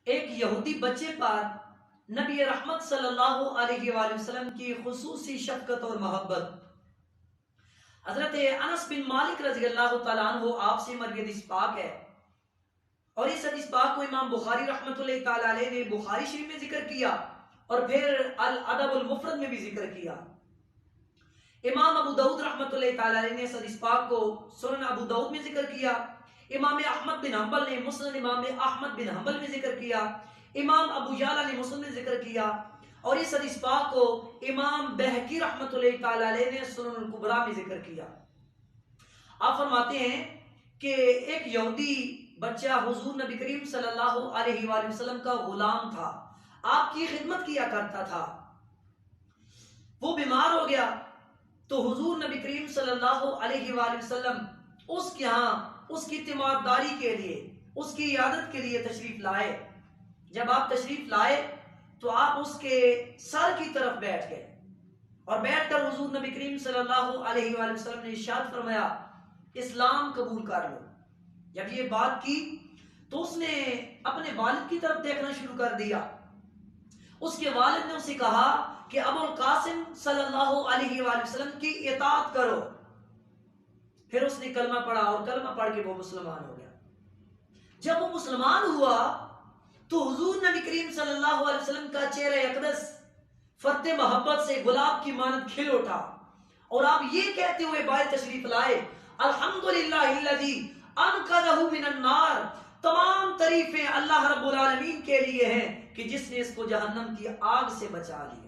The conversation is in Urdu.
ایک یہودی بچے پر نبی رحمت صلی اللہ علیہ وآلہ وسلم کی خصوصی شفقت اور محبت۔ حضرت انس بن مالک رضی اللہ تعالیٰ عنہ آپ سے مروی حدیث پاک ہے، اور اس حدیث پاک کو امام بخاری رحمت اللہ تعالیٰ علیہ نے بخاری شریف میں ذکر کیا اور پھر الادب المفرد میں بھی ذکر کیا۔ امام ابو داؤد رحمت اللہ تعالیٰ علیہ نے اس حدیث پاک کو سنن ابو داؤد میں ذکر کیا، امام احمد بن حنبل نے مسند امام احمد بن حنبل میں ذکر کیا، امام ابو یعلا نے مسند میں ذکر کیا، اور اس حدیث پاک کو امام بہقی رحمت اللہ تعالیٰ علیہ نے سنن الکبریٰ میں ذکر کیا۔ آپ فرماتے ہیں کہ ایک یہودی بچہ حضور نبی کریم صلی اللہ علیہ وآلہ وسلم کا غلام تھا، آپ کی خدمت کیا کرتا تھا۔ وہ بیمار ہو گیا تو حضور نبی کریم صلی اللہ علیہ وآلہ وسلم اس کے ہاں اس کی تیمارداری کے لیے، اس کی عیادت کے لیے تشریف لائے۔ جب آپ تشریف لائے تو آپ اس کے سر کی طرف بیٹھ گئے اور بیٹھ کر حضور نبی کریم صلی اللہ علیہ وآلہ وسلم نے ارشاد فرمایا اسلام قبول کر لو۔ جب یہ بات کی تو اس نے اپنے والد کی طرف دیکھنا شروع کر دیا۔ اس کے والد نے اسے کہا کہ ابو القاسم صلی اللہ علیہ وآلہ وسلم کی اطاعت کرو۔ پھر اس نے کلمہ پڑھا اور کلمہ پڑھ کے وہ مسلمان ہو گیا۔ جب وہ مسلمان ہوا تو حضور نبی کریم صلی اللہ علیہ وسلم کا چہرہ اقدس فرط محبت سے گلاب کی مانند کھل اٹھا، اور آپ یہ کہتے ہوئے باہر تشریف لائے الحمدللہ الذی انقذہ من النار، تمام تعریفیں اللہ رب العالمین کے لیے ہیں کہ جس نے اس کو جہنم کی آگ سے بچا لیا۔